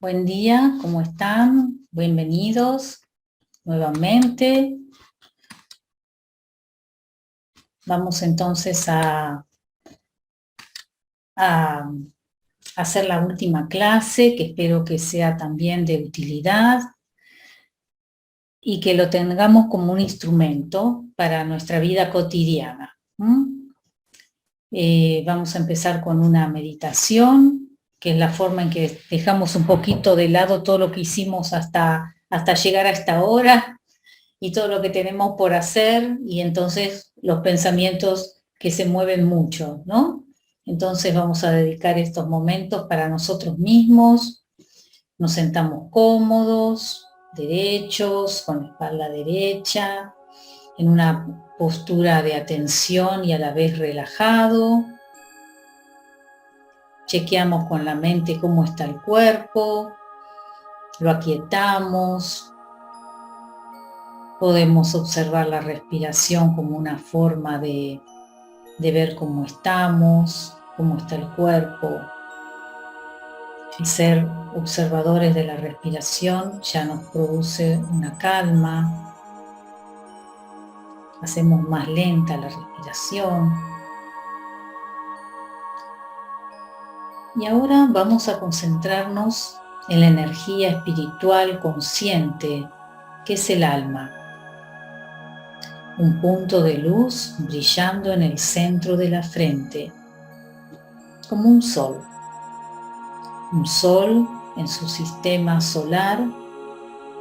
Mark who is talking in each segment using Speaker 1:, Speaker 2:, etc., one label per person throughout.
Speaker 1: Buen día, ¿cómo están? Bienvenidos nuevamente. Vamos entonces a hacer la última clase, que espero que sea también de utilidad y que lo tengamos como un instrumento para nuestra vida cotidiana. Vamos a empezar con una meditación, que es la forma en que dejamos un poquito de lado todo lo que hicimos hasta llegar a esta hora y todo lo que tenemos por hacer, y entonces los pensamientos que se mueven mucho, ¿no? Entonces vamos a dedicar estos momentos para nosotros mismos. Nos sentamos cómodos, derechos, con la espalda derecha, en una postura de atención y a la vez relajado. Chequeamos con la mente cómo está el cuerpo, lo aquietamos. Podemos observar la respiración como una forma de ver cómo estamos, cómo está el cuerpo. El ser observadores de la respiración ya nos produce una calma. Hacemos más lenta la respiración. Y ahora vamos a concentrarnos en la energía espiritual consciente, que es el alma. Un punto de luz brillando en el centro de la frente, como un sol. Un sol en su sistema solar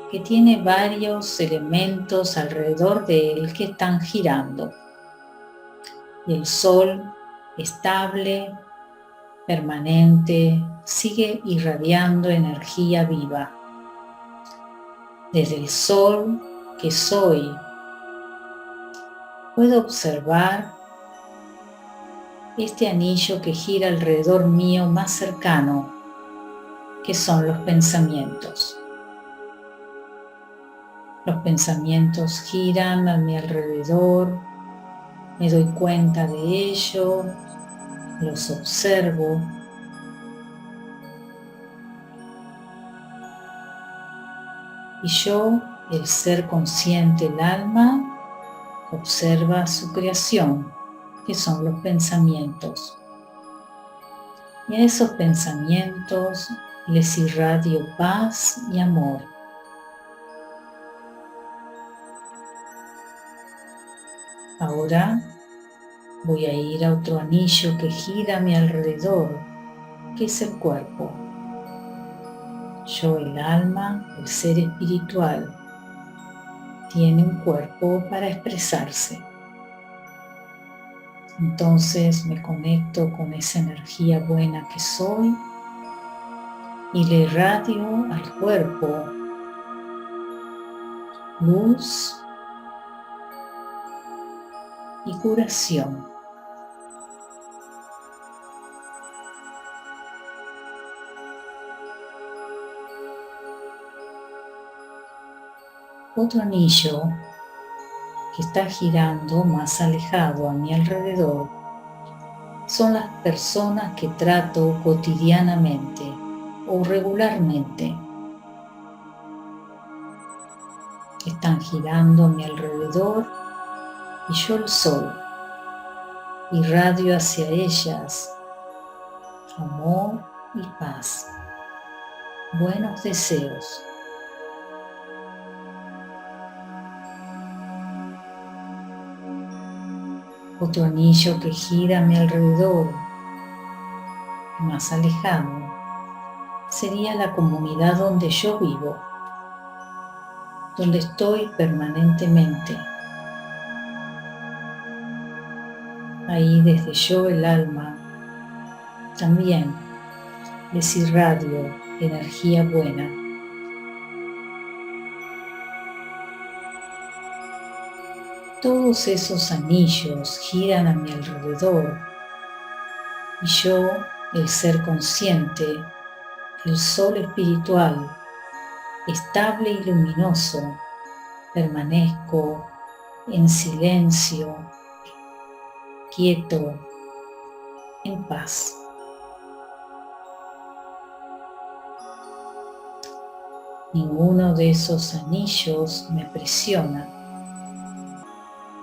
Speaker 1: que tiene varios elementos alrededor de él que están girando. Y el sol, estable, permanente, sigue irradiando energía viva. Desde el sol que soy, puedo observar este anillo que gira alrededor mío más cercano, que son los pensamientos. Los pensamientos giran a mi alrededor, me doy cuenta de ello, los observo. Y yo, el ser consciente, el alma, observa su creación, que son los pensamientos. Y a esos pensamientos les irradio paz y amor. Ahora voy a ir a otro anillo que gira a mi alrededor, que es el cuerpo. Yo, el alma, el ser espiritual, tiene un cuerpo para expresarse. Entonces me conecto con esa energía buena que soy y le irradio al cuerpo luz y curación. Otro anillo que está girando más alejado a mi alrededor son las personas que trato cotidianamente o regularmente. Están girando a mi alrededor y yo, el sol, irradio hacia ellas amor y paz, buenos deseos. Otro anillo que gira a mi alrededor, más alejado, sería la comunidad donde yo vivo, donde estoy permanentemente. Ahí desde yo, el alma, también les irradio energía buena. Todos esos anillos giran a mi alrededor y yo, el ser consciente, el sol espiritual, estable y luminoso, permanezco en silencio, quieto, en paz. Ninguno de esos anillos me presiona.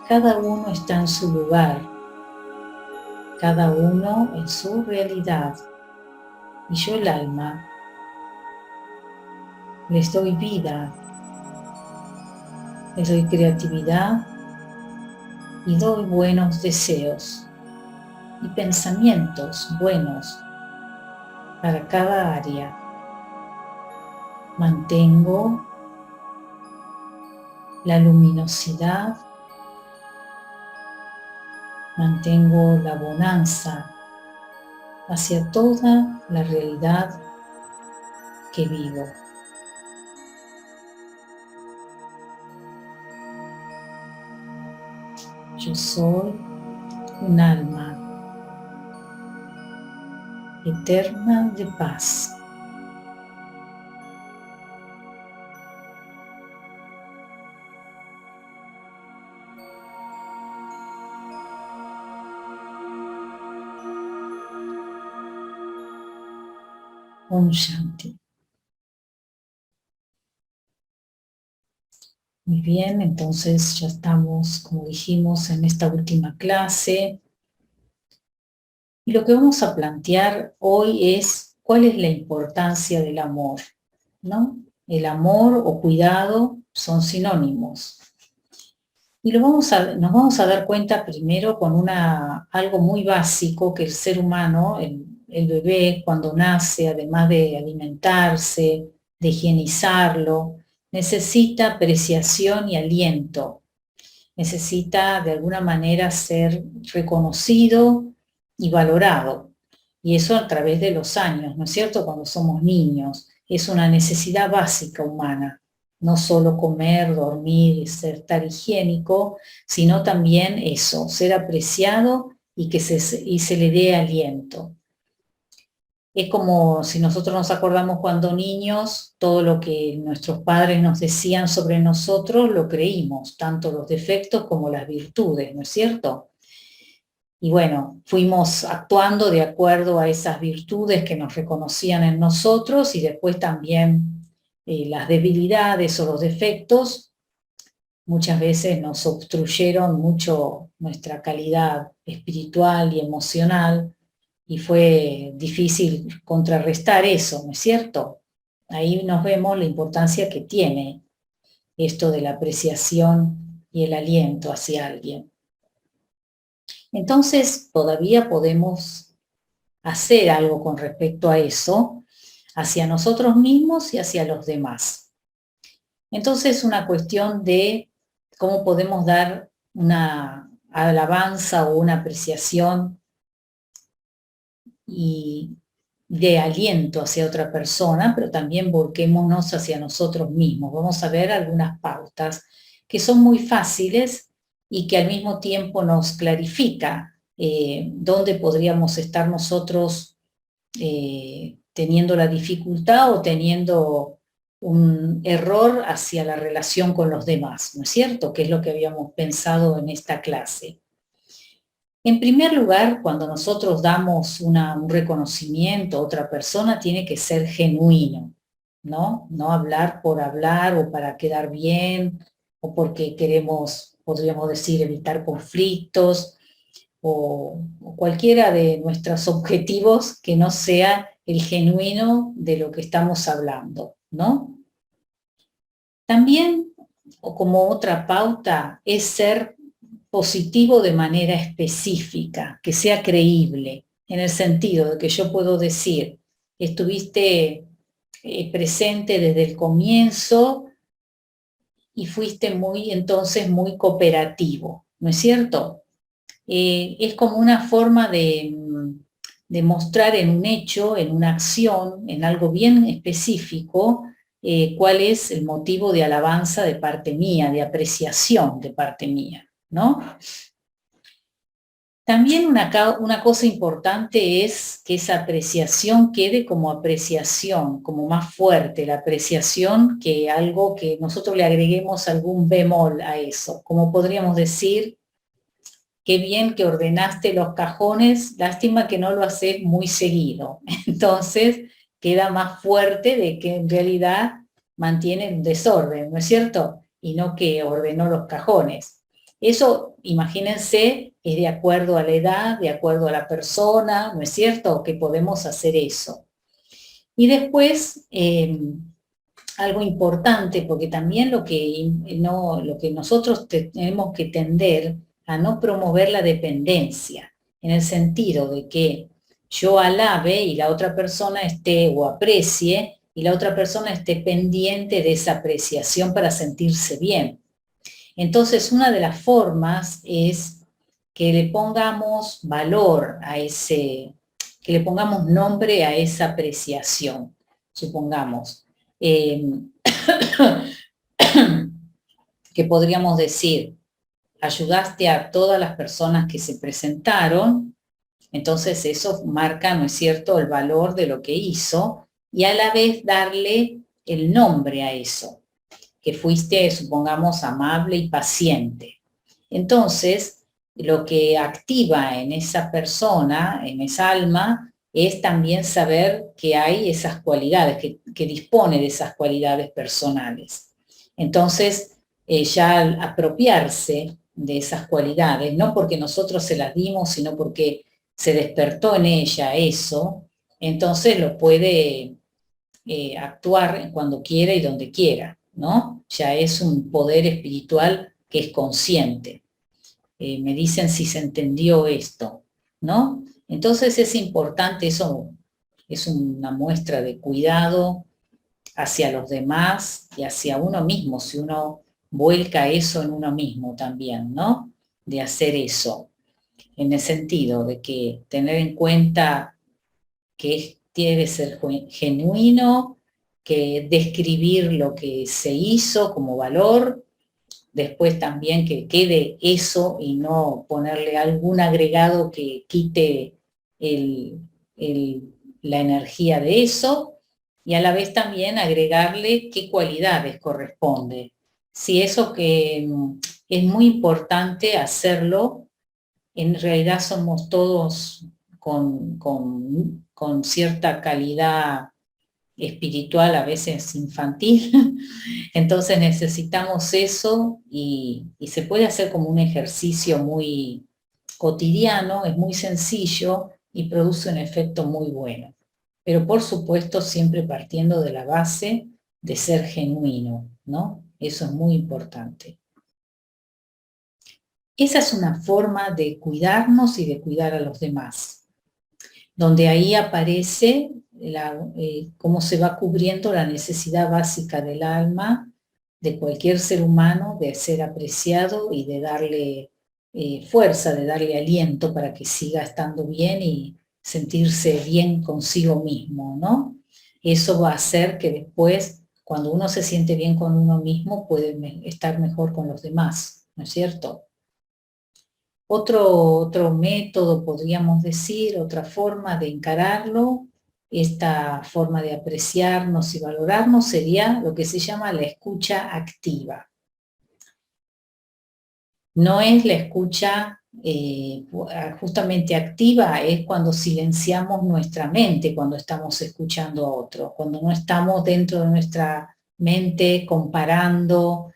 Speaker 1: Cada uno está en su lugar, cada uno en su realidad. Y yo, el alma, les doy vida, les doy creatividad y doy buenos deseos y pensamientos buenos para cada área. Mantengo la luminosidad, mantengo la bonanza hacia toda la realidad que vivo. Yo soy un alma eterna de paz. Om Shanti. Muy bien, entonces ya estamos, como dijimos, en esta última clase. Y lo que vamos a plantear hoy es cuál es la importancia del amor, ¿no? El amor o cuidado son sinónimos. Y nos vamos a dar cuenta primero con algo muy básico que el ser humano, el bebé cuando nace, además de alimentarse, de higienizarlo, necesita apreciación y aliento. Necesita de alguna manera ser reconocido y valorado. Y eso a través de los años, ¿no es cierto? Cuando somos niños. Es una necesidad básica humana. No solo comer, dormir, estar higiénico, sino también eso, ser apreciado y que se le dé aliento. Es como si nosotros nos acordamos cuando niños, todo lo que nuestros padres nos decían sobre nosotros lo creímos, tanto los defectos como las virtudes, ¿no es cierto? Y bueno, fuimos actuando de acuerdo a esas virtudes que nos reconocían en nosotros y después también las debilidades o los defectos muchas veces nos obstruyeron mucho nuestra calidad espiritual y emocional y fue difícil contrarrestar eso, ¿no es cierto? Ahí nos vemos la importancia que tiene esto de la apreciación y el aliento hacia alguien. Entonces, todavía podemos hacer algo con respecto a eso, hacia nosotros mismos y hacia los demás. Entonces, una cuestión de cómo podemos dar una alabanza o una apreciación y de aliento hacia otra persona, pero también volquémonos hacia nosotros mismos. Vamos a ver algunas pautas que son muy fáciles y que al mismo tiempo nos clarifica dónde podríamos estar nosotros teniendo la dificultad o teniendo un error hacia la relación con los demás, ¿no es cierto? Que es lo que habíamos pensado en esta clase. En primer lugar, cuando nosotros damos un reconocimiento a otra persona, tiene que ser genuino, ¿no? No hablar por hablar o para quedar bien o porque queremos, podríamos decir, evitar conflictos o cualquiera de nuestros objetivos que no sea el genuino de lo que estamos hablando, ¿no? También, o como otra pauta, es ser positivo de manera específica, que sea creíble, en el sentido de que yo puedo decir, estuviste presente desde el comienzo y fuiste entonces muy cooperativo, ¿no es cierto? Es como una forma de mostrar en un hecho, en una acción, en algo bien específico, cuál es el motivo de alabanza de parte mía, de apreciación de parte mía, ¿no? También una cosa importante es que esa apreciación quede como apreciación, como más fuerte la apreciación que algo que nosotros le agreguemos algún bemol a eso, como podríamos decir, qué bien que ordenaste los cajones, lástima que no lo haces muy seguido. Entonces queda más fuerte de que en realidad mantiene un desorden, ¿no es cierto? Y no que ordenó los cajones. Eso, imagínense, es de acuerdo a la edad, de acuerdo a la persona, ¿no es cierto? Que podemos hacer eso. Y después, algo importante, porque también lo que nosotros tenemos que tender a no promover la dependencia, en el sentido de que yo alabe y la otra persona esté o aprecie y la otra persona esté pendiente de esa apreciación para sentirse bien. Entonces, una de las formas es que le pongamos valor a que le pongamos nombre a esa apreciación, supongamos. Eh, que podríamos decir, ayudaste a todas las personas que se presentaron, entonces eso marca, ¿no es cierto?, el valor de lo que hizo y a la vez darle el nombre a eso, que fuiste, supongamos, amable y paciente. Entonces, lo que activa en esa persona, en esa alma, es también saber que hay esas cualidades, que dispone de esas cualidades personales. Entonces, ya al apropiarse de esas cualidades, no porque nosotros se las dimos, sino porque se despertó en ella eso, entonces lo puede actuar cuando quiera y donde quiera, ¿no? Ya es un poder espiritual que es consciente. Me dicen si se entendió esto, ¿no? Entonces es importante, eso es una muestra de cuidado hacia los demás y hacia uno mismo, si uno vuelca eso en uno mismo también, ¿no? De hacer eso, en el sentido de que tener en cuenta que debe ser genuino, que describir lo que se hizo como valor, después también que quede eso y no ponerle algún agregado que quite el, la energía de eso, y a la vez también agregarle qué cualidades corresponde. Si eso que es muy importante hacerlo, en realidad somos todos con cierta calidad espiritual, a veces infantil, entonces necesitamos eso y se puede hacer como un ejercicio muy cotidiano, es muy sencillo y produce un efecto muy bueno. Pero por supuesto siempre partiendo de la base de ser genuino, ¿no? Eso es muy importante. Esa es una forma de cuidarnos y de cuidar a los demás, donde ahí aparece cómo se va cubriendo la necesidad básica del alma de cualquier ser humano de ser apreciado y de darle fuerza, de darle aliento para que siga estando bien y sentirse bien consigo mismo, ¿no? Eso va a hacer que después, cuando uno se siente bien con uno mismo, puede estar mejor con los demás, ¿no es cierto? Otro método, podríamos decir, otra forma de encararlo, esta forma de apreciarnos y valorarnos sería lo que se llama la escucha activa. No es la escucha justamente activa, es cuando silenciamos nuestra mente, cuando estamos escuchando a otro, cuando no estamos dentro de nuestra mente comparando,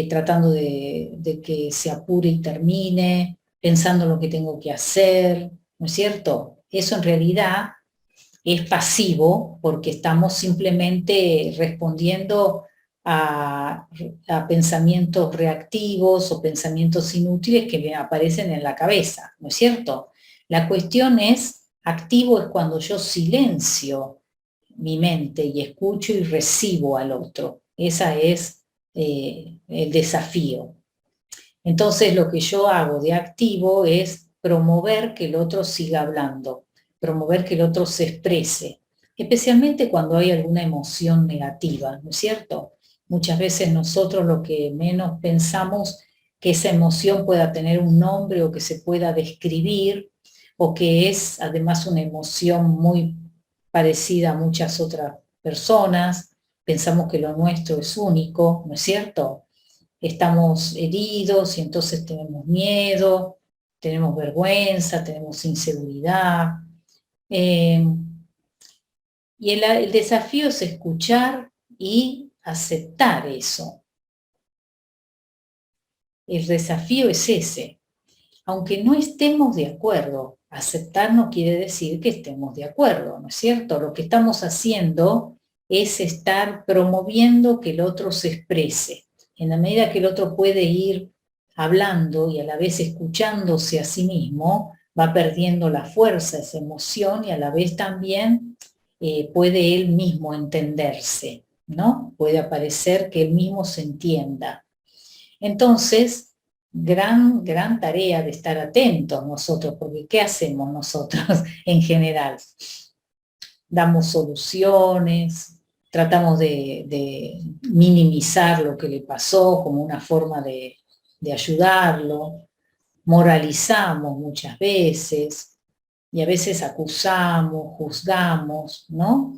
Speaker 1: tratando de que se apure y termine, pensando lo que tengo que hacer, ¿no es cierto? Eso en realidad es pasivo porque estamos simplemente respondiendo a, a pensamientos reactivos o pensamientos inútiles que me aparecen en la cabeza, ¿no es cierto? La cuestión es, activo es cuando yo silencio mi mente y escucho y recibo al otro. Ese es el desafío. Entonces lo que yo hago de activo es promover que el otro siga hablando, promover que el otro se exprese, especialmente cuando hay alguna emoción negativa, ¿no es cierto? Muchas veces nosotros lo que menos pensamos que esa emoción pueda tener un nombre o que se pueda describir, o que es además una emoción muy parecida a muchas otras personas, pensamos que lo nuestro es único, ¿no es cierto? Estamos heridos y entonces tenemos miedo, tenemos vergüenza, tenemos inseguridad. Y el desafío es escuchar y aceptar eso. El desafío es ese. Aunque no estemos de acuerdo, aceptar no quiere decir que estemos de acuerdo, ¿no es cierto? Lo que estamos haciendo es estar promoviendo que el otro se exprese. En la medida que el otro puede ir hablando y a la vez escuchándose a sí mismo, va perdiendo la fuerza, esa emoción, y a la vez también puede él mismo entenderse, ¿no? Puede aparecer que él mismo se entienda. Entonces, gran tarea de estar atentos nosotros, porque ¿qué hacemos nosotros en general? Damos soluciones, tratamos de minimizar lo que le pasó como una forma de ayudarlo, moralizamos muchas veces, y a veces acusamos, juzgamos, ¿no?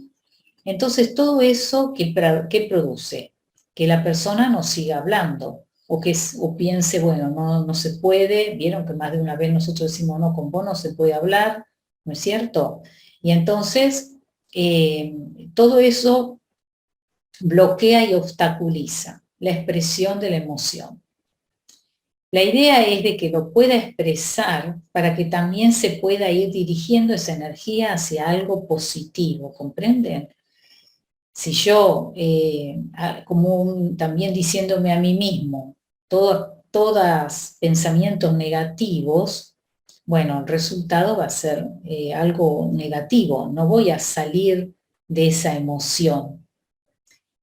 Speaker 1: Entonces todo eso, ¿qué produce? Que la persona no siga hablando, o piense, bueno, no se puede. Vieron que más de una vez nosotros decimos, no, con vos no se puede hablar, ¿no es cierto? Y entonces todo eso bloquea y obstaculiza la expresión de la emoción. La idea es de que lo pueda expresar para que también se pueda ir dirigiendo esa energía hacia algo positivo, ¿comprenden? Si yo, también diciéndome a mí mismo, todos pensamientos negativos, bueno, el resultado va a ser algo negativo, no voy a salir de esa emoción.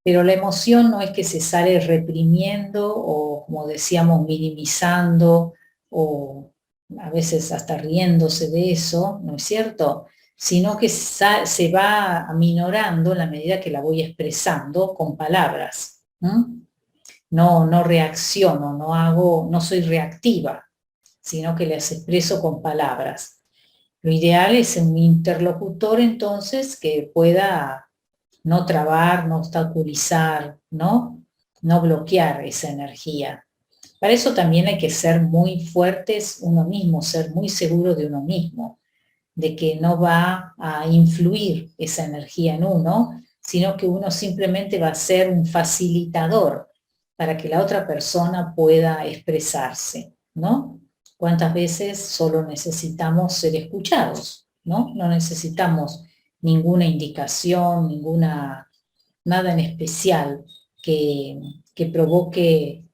Speaker 1: Pero la emoción no es que se sale reprimiendo o, como decíamos, minimizando o a veces hasta riéndose de eso, ¿no es cierto? Sino que se va aminorando en la medida que la voy expresando con palabras. No reacciono, no soy reactiva, sino que las expreso con palabras. Lo ideal es un interlocutor entonces que pueda no trabar, no obstaculizar, ¿no? No bloquear esa energía. Para eso también hay que ser muy fuertes uno mismo, ser muy seguro de uno mismo, de que no va a influir esa energía en uno, sino que uno simplemente va a ser un facilitador para que la otra persona pueda expresarse, ¿no? ¿Cuántas veces solo necesitamos ser escuchados, ¿no? No necesitamos ninguna indicación, nada en especial que provoque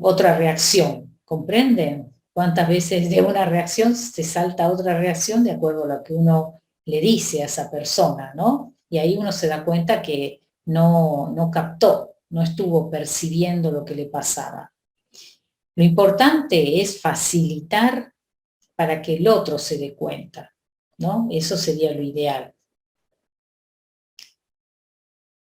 Speaker 1: otra reacción, ¿comprenden? ¿Cuántas veces de una reacción se salta a otra reacción de acuerdo a lo que uno le dice a esa persona, ¿no? Y ahí uno se da cuenta que no captó, no estuvo percibiendo lo que le pasaba. Lo importante es facilitar para que el otro se dé cuenta, ¿no? Eso sería lo ideal.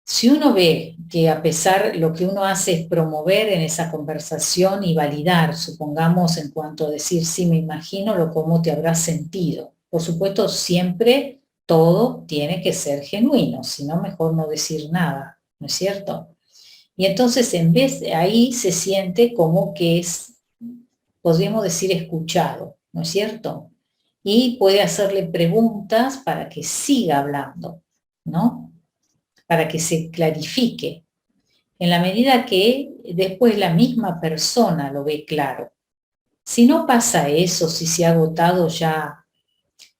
Speaker 1: Si uno ve que a pesar lo que uno hace es promover en esa conversación y validar, supongamos en cuanto a decir, sí, me imagino cómo te habrás sentido. Por supuesto, siempre todo tiene que ser genuino, si no, mejor no decir nada, ¿no es cierto? Y entonces en vez de ahí se siente como que es, podríamos decir, escuchado, ¿no es cierto? Y puede hacerle preguntas para que siga hablando, ¿no? Para que se clarifique, en la medida que después la misma persona lo ve claro. Si no pasa eso, si se ha agotado ya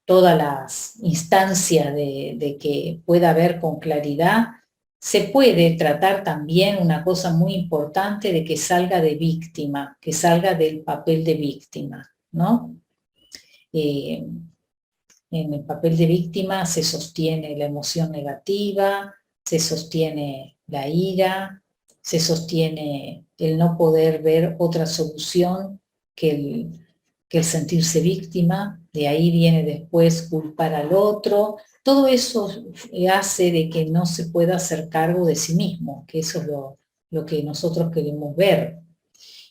Speaker 1: todas las instancias de que pueda ver con claridad, se puede tratar también una cosa muy importante de que salga de víctima, que salga del papel de víctima, ¿no? En el papel de víctima se sostiene la emoción negativa, se sostiene la ira, se sostiene el no poder ver otra solución que el sentirse víctima. De ahí viene después culpar al otro. Todo eso hace de que no se pueda hacer cargo de sí mismo, que eso es lo que nosotros queremos ver.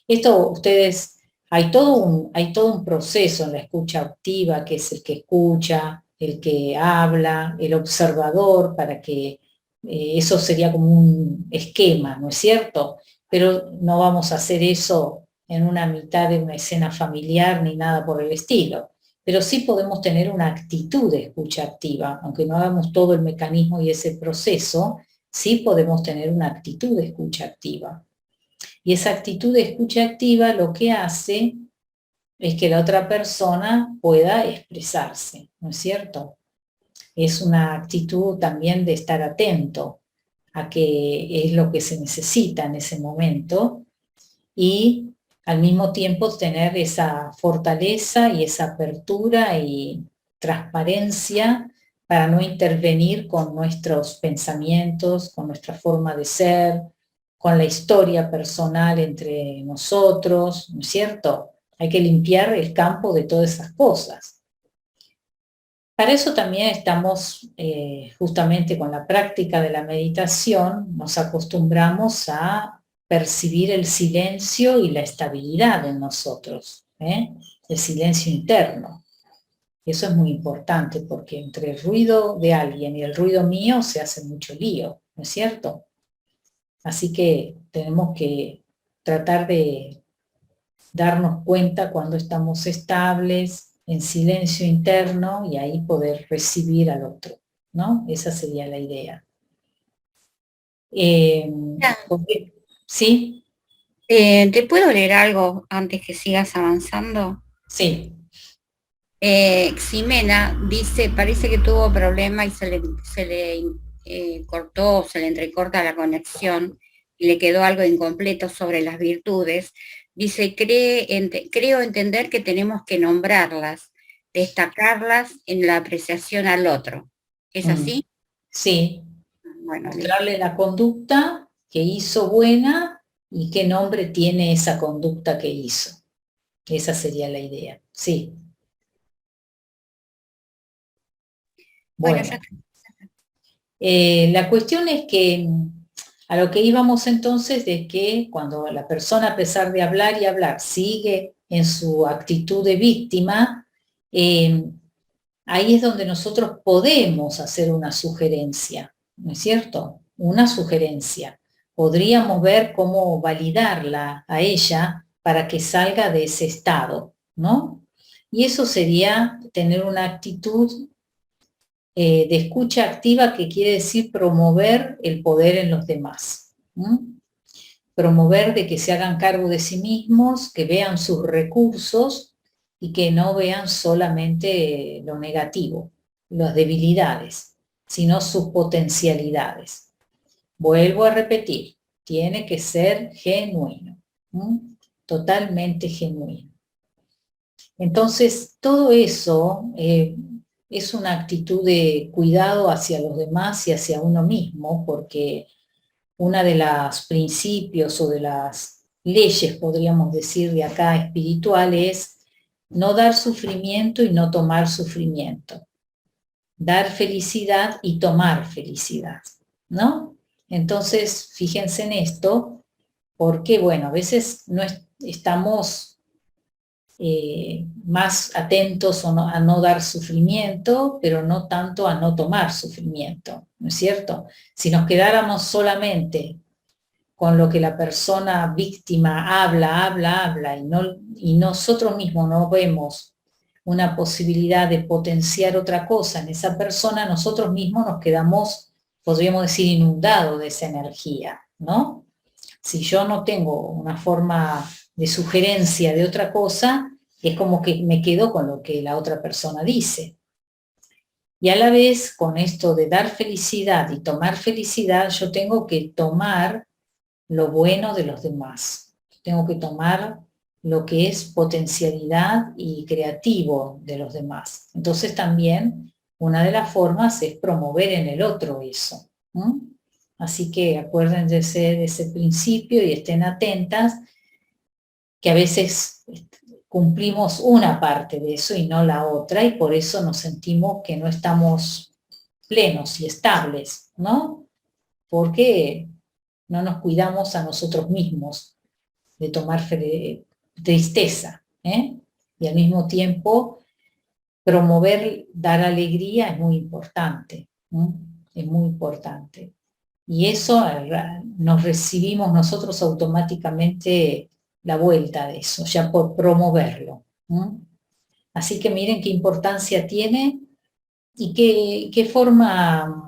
Speaker 1: Esto ustedes, hay todo un proceso en la escucha activa, que es el que escucha, el que habla, el observador, para que eso sería como un esquema, ¿no es cierto? Pero no vamos a hacer eso en una mitad de una escena familiar ni nada por el estilo. Pero sí podemos tener una actitud de escucha activa, aunque no hagamos todo el mecanismo y ese proceso, sí podemos tener una actitud de escucha activa. Y esa actitud de escucha activa lo que hace es que la otra persona pueda expresarse, ¿no es cierto? Es una actitud también de estar atento a qué es lo que se necesita en ese momento y al mismo tiempo tener esa fortaleza y esa apertura y transparencia para no intervenir con nuestros pensamientos, con nuestra forma de ser, con la historia personal entre nosotros, ¿no es cierto? Hay que limpiar el campo de todas esas cosas. Para eso también estamos, justamente con la práctica de la meditación, nos acostumbramos a percibir el silencio y la estabilidad en nosotros, el silencio interno. Eso es muy importante porque entre el ruido de alguien y el ruido mío se hace mucho lío, ¿no es cierto? Así que tenemos que tratar de darnos cuenta cuando estamos estables, en silencio interno, y ahí poder recibir al otro, ¿no? Esa sería la idea. ¿Sí?
Speaker 2: ¿Te puedo leer algo antes que sigas avanzando?
Speaker 1: Sí.
Speaker 2: Ximena dice, parece que tuvo problema y se le cortó, se le entrecorta la conexión y le quedó algo incompleto sobre las virtudes. Dice, creo entender que tenemos que nombrarlas, destacarlas en la apreciación al otro. ¿Es así?
Speaker 1: Sí.
Speaker 2: Bueno, listo.
Speaker 1: Mostrarle la conducta que hizo buena y qué nombre tiene esa conducta que hizo. Esa sería la idea. Sí.
Speaker 2: Bueno, ya
Speaker 1: Bueno. La cuestión es que a lo que íbamos entonces de que cuando la persona, a pesar de hablar y hablar, sigue en su actitud de víctima, ahí es donde nosotros podemos hacer una sugerencia, ¿no es cierto? Una sugerencia. Podríamos ver cómo validarla a ella para que salga de ese estado, ¿no? Y eso sería tener una actitud de escucha activa, que quiere decir promover el poder en los demás. Promover de que se hagan cargo de sí mismos, que vean sus recursos y que no vean solamente lo negativo, las debilidades, sino sus potencialidades. Vuelvo a repetir, tiene que ser genuino, totalmente genuino. Entonces, todo eso es una actitud de cuidado hacia los demás y hacia uno mismo, porque una de los principios o de las leyes, podríamos decir, de acá espiritual es no dar sufrimiento y no tomar sufrimiento. Dar felicidad y tomar felicidad, ¿no? Entonces, fíjense en esto, porque, bueno, a veces no estamos más atentos a no dar sufrimiento, pero no tanto a no tomar sufrimiento, ¿no es cierto? Si nos quedáramos solamente con lo que la persona víctima habla, y nosotros mismos no vemos una posibilidad de potenciar otra cosa en esa persona, nosotros mismos nos quedamos, podríamos decir, inundados de esa energía, ¿no? Si yo no tengo una forma de sugerencia de otra cosa, es como que me quedo con lo que la otra persona dice. Y a la vez, con esto de dar felicidad y tomar felicidad, yo tengo que tomar lo bueno de los demás. Tengo que tomar lo que es potencialidad y creativo de los demás. Entonces también una de las formas es promover en el otro eso. Así que acuérdense de ese principio y estén atentas, que a veces cumplimos una parte de eso y no la otra, y por eso nos sentimos que no estamos plenos y estables, ¿no? Porque no nos cuidamos a nosotros mismos de tomar tristeza, y al mismo tiempo promover, dar alegría es muy importante, es muy importante. Y eso nos recibimos nosotros automáticamente la vuelta de eso, ya por promoverlo. Así que miren qué importancia tiene y qué forma,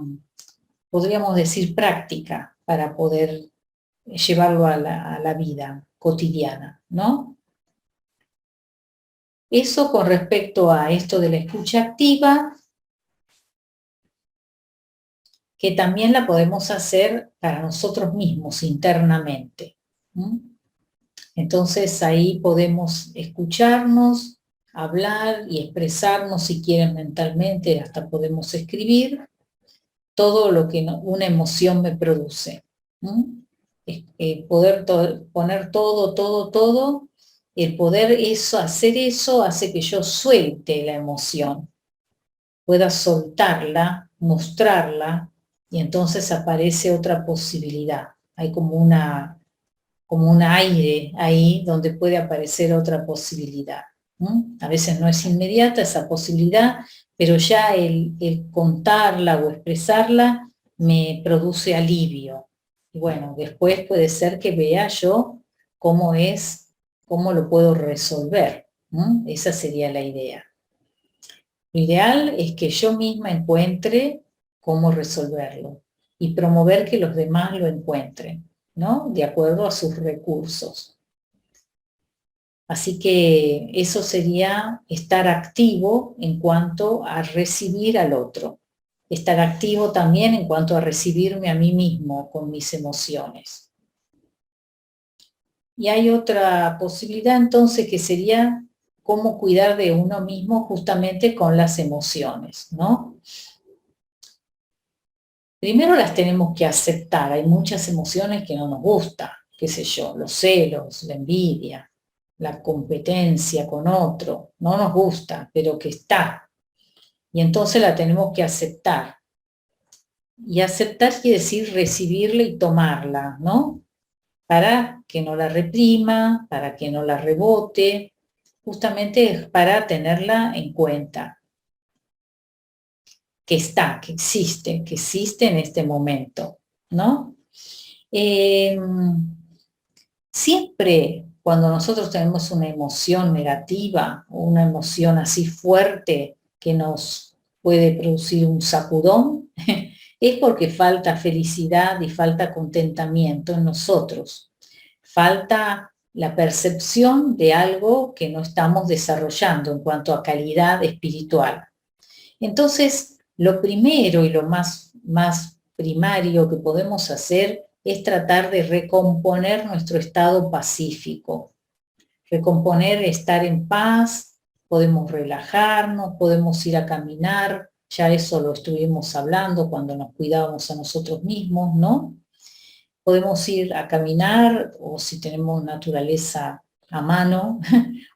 Speaker 1: podríamos decir, práctica para poder llevarlo a la vida cotidiana, ¿no? Eso con respecto a esto de la escucha activa, que también la podemos hacer para nosotros mismos internamente. Entonces ahí podemos escucharnos, hablar y expresarnos si quieren mentalmente, hasta podemos escribir todo lo que una emoción me produce. Poder poner todo, el poder hacer eso hace que yo suelte la emoción, pueda soltarla, mostrarla, y entonces aparece otra posibilidad. Hay como un aire ahí donde puede aparecer otra posibilidad. A veces no es inmediata esa posibilidad, pero ya el contarla o expresarla me produce alivio. Y bueno, después puede ser que vea yo cómo lo puedo resolver. Esa sería la idea. Lo ideal es que yo misma encuentre cómo resolverlo y promover que los demás lo encuentren, ¿no? De acuerdo a sus recursos. Así que eso sería estar activo en cuanto a recibir al otro. Estar activo también en cuanto a recibirme a mí mismo con mis emociones. Y hay otra posibilidad entonces que sería cómo cuidar de uno mismo justamente con las emociones, ¿no? Primero las tenemos que aceptar. Hay muchas emociones que no nos gustan, qué sé yo, los celos, la envidia, la competencia con otro, no nos gusta, pero que está. Y entonces la tenemos que aceptar. Y aceptar quiere decir recibirla y tomarla, ¿no? Para que no la reprima, para que no la rebote, justamente es para tenerla en cuenta. Que está, que existe en este momento, ¿no? Siempre cuando nosotros tenemos una emoción negativa o una emoción así fuerte que nos puede producir un sacudón, es porque falta felicidad y falta contentamiento en nosotros. Falta la percepción de algo que no estamos desarrollando en cuanto a calidad espiritual. Entonces, lo primero y lo más primario que podemos hacer es tratar de recomponer nuestro estado pacífico. Recomponer, estar en paz, podemos relajarnos, podemos ir a caminar, ya eso lo estuvimos hablando cuando nos cuidábamos a nosotros mismos, ¿no? Podemos ir a caminar, o si tenemos naturaleza a mano,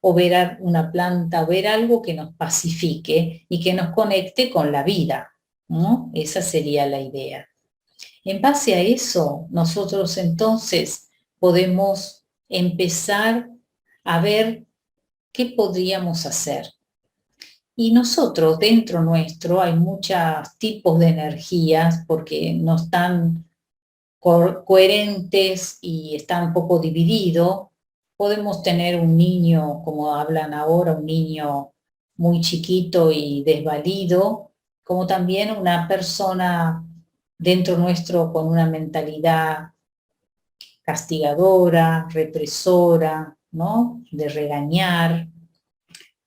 Speaker 1: o ver una planta, o ver algo que nos pacifique y que nos conecte con la vida, ¿no? Esa sería la idea. En base a eso, nosotros entonces podemos empezar a ver qué podríamos hacer. Y nosotros, dentro nuestro, hay muchos tipos de energías porque no están coherentes y está un poco dividido. Podemos tener un niño, como hablan ahora, un niño muy chiquito y desvalido, como también una persona dentro nuestro con una mentalidad castigadora, represora, ¿no? De regañar.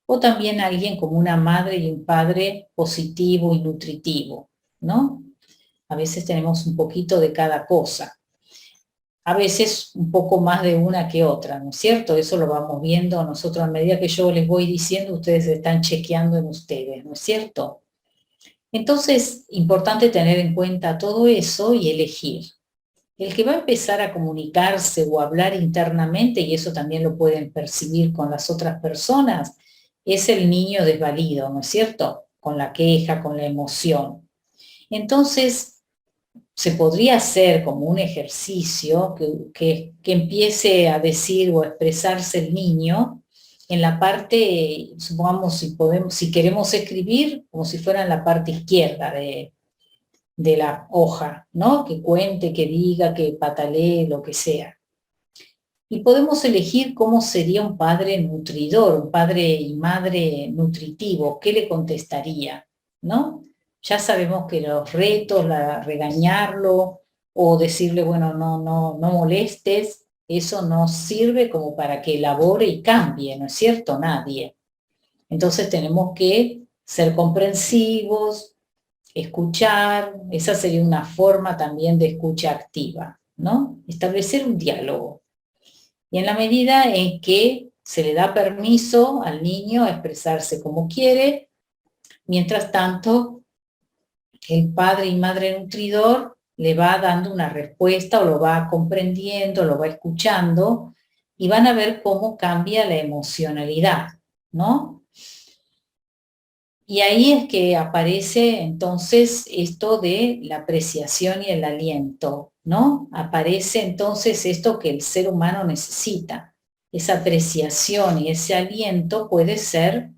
Speaker 1: O también alguien como una madre y un padre positivo y nutritivo, ¿no? A veces tenemos un poquito de cada cosa. A veces un poco más de una que otra, ¿no es cierto? Eso lo vamos viendo nosotros a medida que yo les voy diciendo, ustedes están chequeando en ustedes, ¿no es cierto? Entonces, importante tener en cuenta todo eso y elegir. El que va a empezar a comunicarse o a hablar internamente, y eso también lo pueden percibir con las otras personas, es el niño desvalido, ¿no es cierto? Con la queja, con la emoción. Entonces, se podría hacer como un ejercicio que empiece a decir o a expresarse el niño en la parte, supongamos, si queremos escribir, como si fuera en la parte izquierda de la hoja, ¿no? Que cuente, que diga, que patalee, lo que sea. Y podemos elegir cómo sería un padre nutridor, un padre y madre nutritivo, ¿qué le contestaría? ¿No? Ya sabemos que los retos, regañarlo o decirle, bueno, no molestes, eso no sirve como para que elabore y cambie, ¿no es cierto? Nadie. Entonces tenemos que ser comprensivos, escuchar, esa sería una forma también de escucha activa, ¿no? Establecer un diálogo. Y en la medida en que se le da permiso al niño a expresarse como quiere, mientras tanto, el padre y madre nutridor le va dando una respuesta o lo va comprendiendo, lo va escuchando y van a ver cómo cambia la emocionalidad, ¿no? Y ahí es que aparece entonces esto de la apreciación y el aliento, ¿no? Aparece entonces esto que el ser humano necesita. Esa apreciación y ese aliento puede ser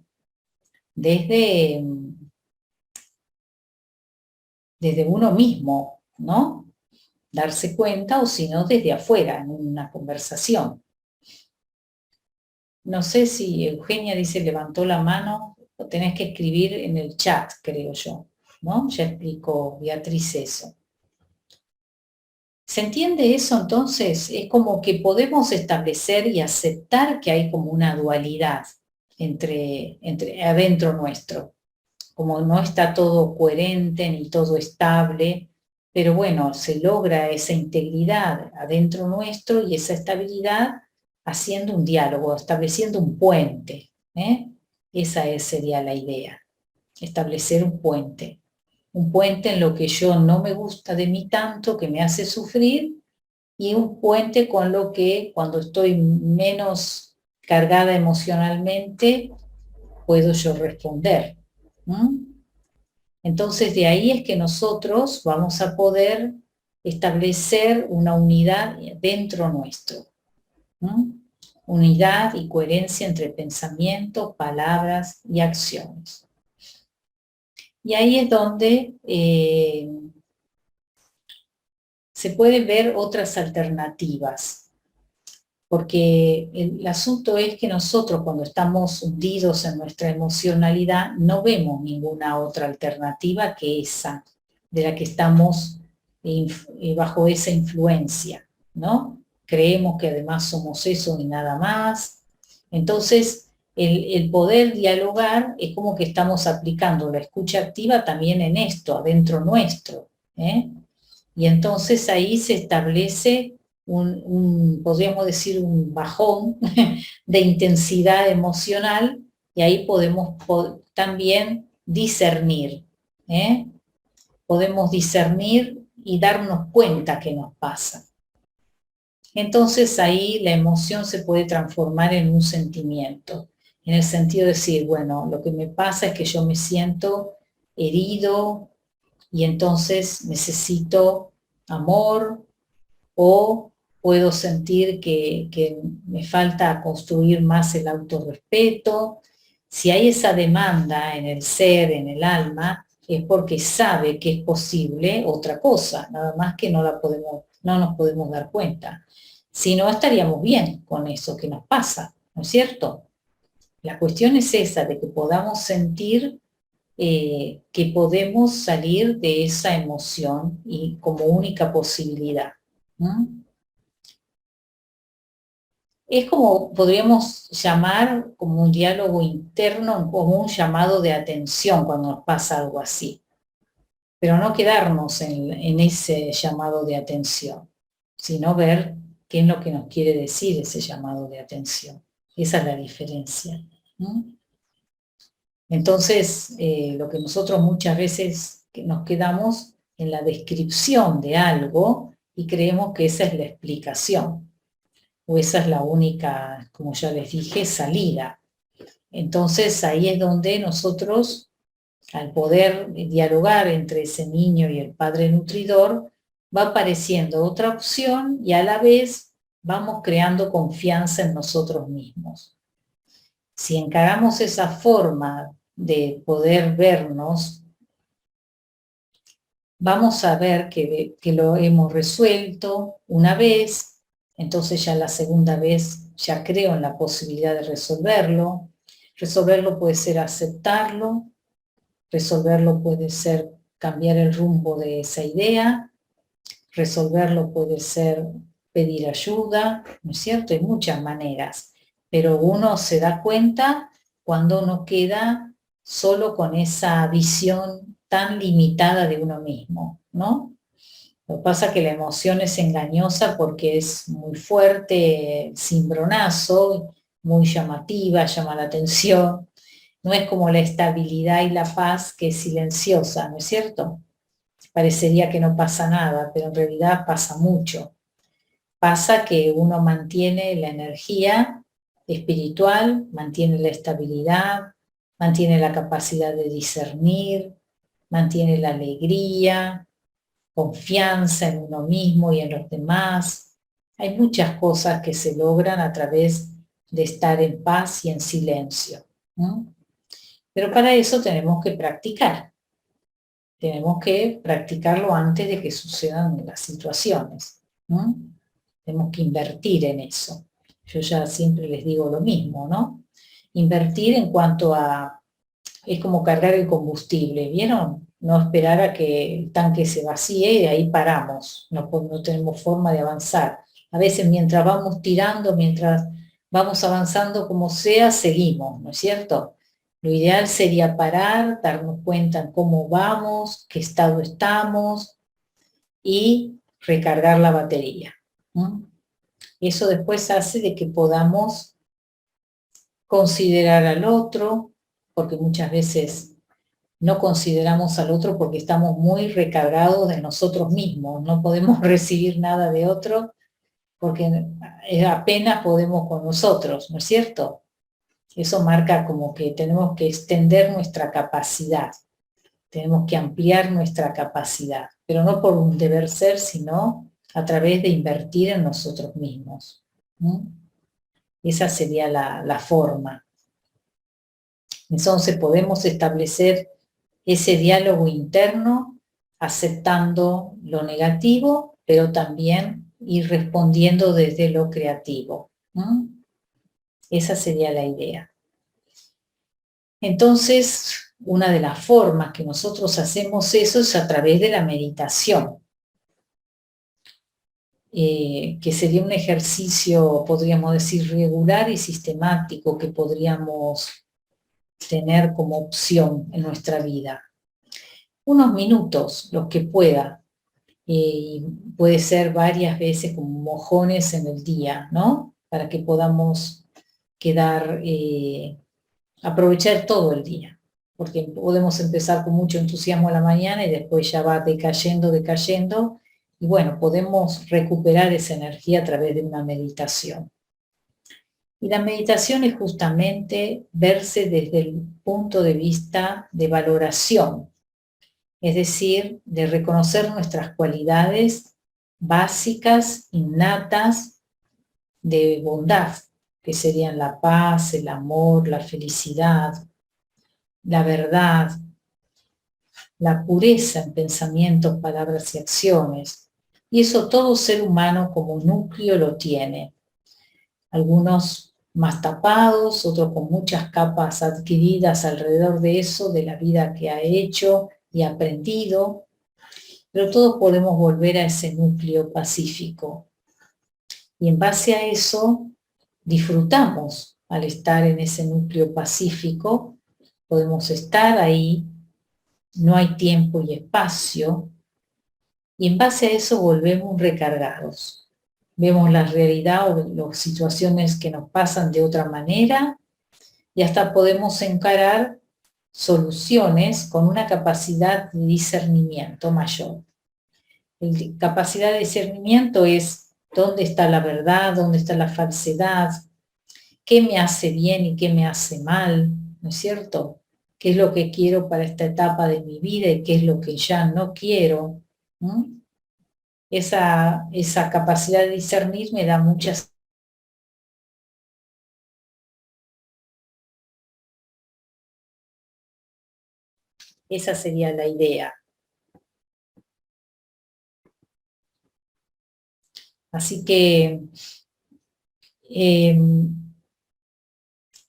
Speaker 1: desde, desde uno mismo, ¿no? Darse cuenta o si no desde afuera, en una conversación. No sé si Eugenia dice levantó la mano, lo tenés que escribir en el chat, creo yo, ¿no? Ya explicó Beatriz eso. ¿Se entiende eso entonces? Es como que podemos establecer y aceptar que hay como una dualidad entre adentro nuestro, como no está todo coherente ni todo estable, pero bueno, se logra esa integridad adentro nuestro y esa estabilidad haciendo un diálogo, estableciendo un puente. ¿Eh? Sería la idea, establecer un puente en lo que yo no me gusta de mí tanto, que me hace sufrir, y un puente con lo que cuando estoy menos cargada emocionalmente, puedo yo responder. ¿Mm? Entonces de ahí es que nosotros vamos a poder establecer una unidad dentro nuestro. ¿No? Unidad y coherencia entre pensamiento, palabras y acciones. Y ahí es donde se pueden ver otras alternativas, porque el asunto es que nosotros cuando estamos hundidos en nuestra emocionalidad no vemos ninguna otra alternativa que esa, de la que estamos bajo esa influencia, ¿no? Creemos que además somos eso y nada más. Entonces, el poder dialogar es como que estamos aplicando la escucha activa también en esto, adentro nuestro, ¿eh? Y entonces ahí se establece podríamos decir, un bajón de intensidad emocional y ahí podemos también discernir. ¿Eh? Podemos discernir y darnos cuenta que nos pasa. Entonces ahí la emoción se puede transformar en un sentimiento, en el sentido de decir, bueno, lo que me pasa es que yo me siento herido y entonces necesito amor, o puedo sentir que me falta construir más el autorrespeto. Si hay esa demanda en el ser, en el alma, es porque sabe que es posible otra cosa, nada más que no nos podemos dar cuenta. Si no, estaríamos bien con eso que nos pasa, ¿no es cierto? La cuestión es esa, de que podamos sentir que podemos salir de esa emoción y como única posibilidad. ¿Mm? Es como podríamos llamar como un diálogo interno, como un llamado de atención cuando nos pasa algo así, pero no quedarnos en ese llamado de atención, sino ver qué es lo que nos quiere decir ese llamado de atención. Esa es la diferencia, ¿no? Entonces, lo que nosotros muchas veces nos quedamos en la descripción de algo y creemos que esa es la explicación, o esa es la única, como ya les dije, salida. Entonces ahí es donde nosotros, al poder dialogar entre ese niño y el padre nutridor, va apareciendo otra opción y a la vez vamos creando confianza en nosotros mismos. Si encaramos esa forma de poder vernos, vamos a ver que lo hemos resuelto una vez, entonces ya la segunda vez ya creo en la posibilidad de resolverlo. Resolverlo puede ser aceptarlo, Resolverlo puede ser cambiar el rumbo de esa idea, resolverlo puede ser pedir ayuda, ¿no es cierto? Hay muchas maneras, pero uno se da cuenta cuando uno queda solo con esa visión tan limitada de uno mismo, ¿no? Lo que pasa es que la emoción es engañosa porque es muy fuerte, cimbronazo, muy llamativa, llama la atención. No es como la estabilidad y la paz que es silenciosa, ¿no es cierto? Parecería que no pasa nada, pero en realidad pasa mucho. Pasa que uno mantiene la energía espiritual, mantiene la estabilidad, mantiene la capacidad de discernir, mantiene la alegría, confianza en uno mismo y en los demás. Hay muchas cosas que se logran a través de estar en paz y en silencio, ¿no? Pero para eso tenemos que practicar. Tenemos que practicarlo antes de que sucedan las situaciones, ¿no? Tenemos que invertir en eso. Yo ya siempre les digo lo mismo, ¿no? Invertir en cuanto a, es como cargar el combustible, ¿vieron? No esperar a que el tanque se vacíe y ahí paramos, no tenemos forma de avanzar. A veces mientras vamos tirando, mientras vamos avanzando como sea, seguimos, ¿no es cierto? Lo ideal sería parar, darnos cuenta en cómo vamos, qué estado estamos y recargar la batería, ¿no? Eso después hace de que podamos considerar al otro, porque muchas veces no consideramos al otro porque estamos muy recargados de nosotros mismos, no podemos recibir nada de otro porque apenas podemos con nosotros, ¿no es cierto? Eso marca como que tenemos que extender nuestra capacidad, tenemos que ampliar nuestra capacidad, pero no por un deber ser, sino a través de invertir en nosotros mismos, ¿no? Esa sería la forma. Entonces podemos establecer ese diálogo interno aceptando lo negativo, pero también ir respondiendo desde lo creativo, ¿no? Esa sería la idea. Entonces, una de las formas que nosotros hacemos eso es a través de la meditación, que sería un ejercicio, podríamos decir, regular y sistemático que podríamos tener como opción en nuestra vida. Unos minutos, los que pueda, y puede ser varias veces como mojones en el día, ¿no? Para que podamos quedar, aprovechar todo el día, porque podemos empezar con mucho entusiasmo a la mañana y después ya va decayendo, decayendo, y bueno, podemos recuperar esa energía a través de una meditación. Y la meditación es justamente verse desde el punto de vista de valoración, es decir, de reconocer nuestras cualidades básicas, innatas, de bondad, que serían la paz, el amor, la felicidad, la verdad, la pureza en pensamientos, palabras y acciones. Y eso todo ser humano como núcleo lo tiene. Algunos más tapados, otros con muchas capas adquiridas alrededor de eso, de la vida que ha hecho y aprendido, pero todos podemos volver a ese núcleo pacífico. Y en base a eso, disfrutamos al estar en ese núcleo pacífico, podemos estar ahí, no hay tiempo y espacio, y en base a eso volvemos recargados. Vemos la realidad o las situaciones que nos pasan de otra manera y hasta podemos encarar soluciones con una capacidad de discernimiento mayor. La capacidad de discernimiento es dónde está la verdad, dónde está la falsedad, qué me hace bien y qué me hace mal, ¿no es cierto? ¿Qué es lo que quiero para esta etapa de mi vida y qué es lo que ya no quiero? ¿No? Esa capacidad de discernir me da muchas. Esa sería la idea. Así que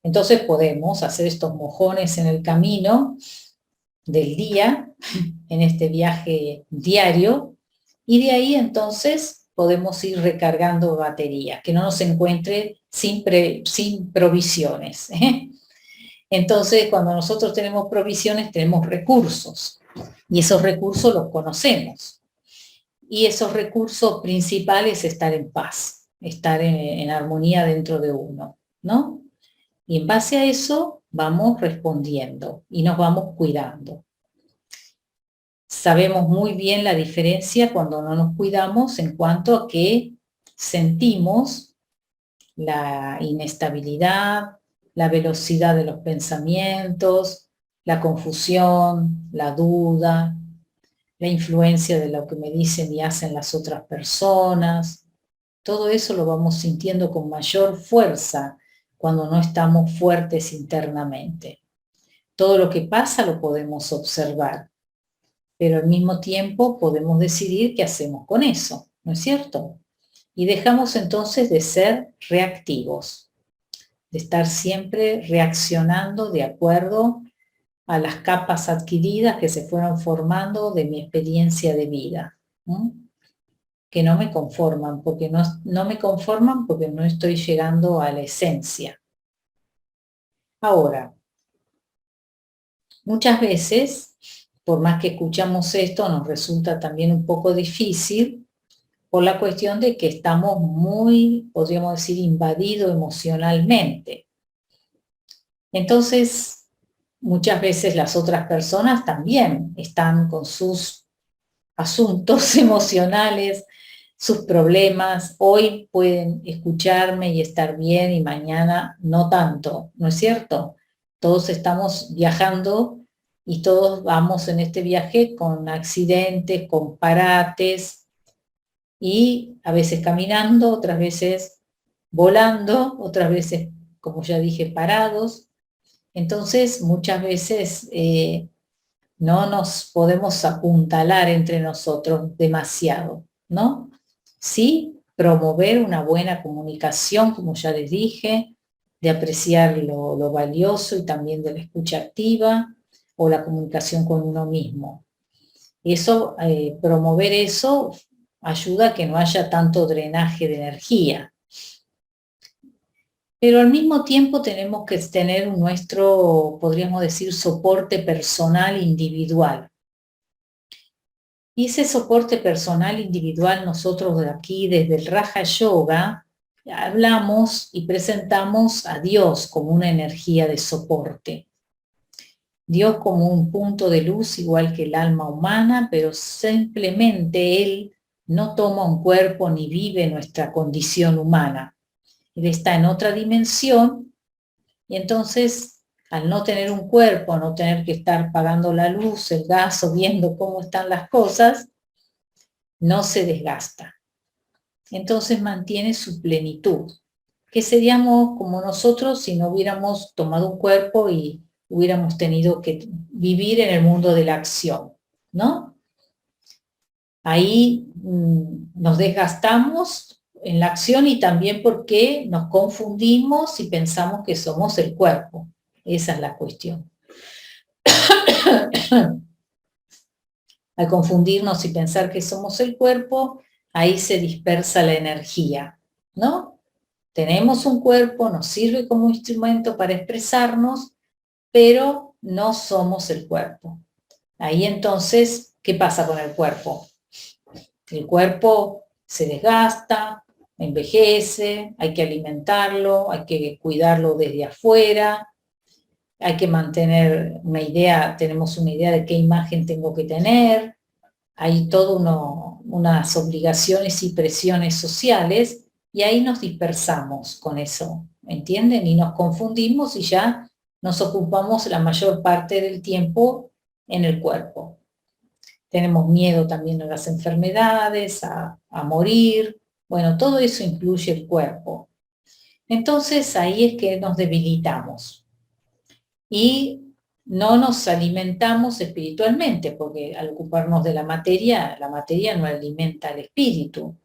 Speaker 1: entonces podemos hacer estos mojones en el camino del día, en este viaje diario, y de ahí entonces podemos ir recargando batería, que no nos encuentre sin provisiones. Entonces, cuando nosotros tenemos provisiones, tenemos recursos, y esos recursos los conocemos. Y esos recursos principales es estar en paz, estar en armonía dentro de uno, ¿no? Y en base a eso vamos respondiendo y nos vamos cuidando. Sabemos muy bien la diferencia cuando no nos cuidamos en cuanto a que sentimos la inestabilidad, la velocidad de los pensamientos, la confusión, la duda, la influencia de lo que me dicen y hacen las otras personas. Todo eso lo vamos sintiendo con mayor fuerza cuando no estamos fuertes internamente. Todo lo que pasa lo podemos observar, pero al mismo tiempo podemos decidir qué hacemos con eso, ¿no es cierto? Y dejamos entonces de ser reactivos, de estar siempre reaccionando de acuerdo a las capas adquiridas que se fueron formando de mi experiencia de vida, ¿no? Que no me conforman, porque no me conforman porque no estoy llegando a la esencia. Ahora, muchas veces, por más que escuchamos esto, nos resulta también un poco difícil por la cuestión de que estamos muy, podríamos decir, invadidos emocionalmente. Entonces, muchas veces las otras personas también están con sus asuntos emocionales, sus problemas. Hoy pueden escucharme y estar bien y mañana no tanto, ¿no es cierto? Todos estamos viajando y todos vamos en este viaje con accidentes, con parates y a veces caminando, otras veces volando, otras veces, como ya dije, parados. Entonces, muchas veces no nos podemos apuntalar entre nosotros demasiado, ¿no? Sí, promover una buena comunicación, como ya les dije, de apreciar lo valioso y también de la escucha activa o la comunicación con uno mismo. Eso, promover eso ayuda a que no haya tanto drenaje de energía. Pero al mismo tiempo tenemos que tener nuestro, podríamos decir, soporte personal individual. Y ese soporte personal individual, nosotros de aquí, desde el Raja Yoga, hablamos y presentamos a Dios como una energía de soporte. Dios como un punto de luz igual que el alma humana, pero simplemente Él no toma un cuerpo ni vive nuestra condición humana. Él está en otra dimensión y entonces, al no tener un cuerpo, no tener que estar pagando la luz, el gas o viendo cómo están las cosas, no se desgasta. Entonces mantiene su plenitud, que seríamos como nosotros si no hubiéramos tomado un cuerpo y hubiéramos tenido que vivir en el mundo de la acción, ¿no? Ahí nos desgastamos en la acción y también porque nos confundimos y pensamos que somos el cuerpo. Esa es la cuestión. Al confundirnos y pensar que somos el cuerpo, ahí se dispersa la energía, ¿no? Tenemos un cuerpo, nos sirve como instrumento para expresarnos, pero no somos el cuerpo. Ahí entonces, ¿qué pasa con el cuerpo? El cuerpo se desgasta, envejece, hay que alimentarlo, hay que cuidarlo desde afuera, hay que mantener una idea, tenemos una idea de qué imagen tengo que tener, hay todo unas obligaciones y presiones sociales y ahí nos dispersamos con eso, ¿entienden? Y nos confundimos y ya nos ocupamos la mayor parte del tiempo en el cuerpo. Tenemos miedo también a las enfermedades, a morir, bueno, todo eso incluye el cuerpo. Entonces ahí es que nos debilitamos y no nos alimentamos espiritualmente, porque al ocuparnos de la materia no alimenta al espíritu.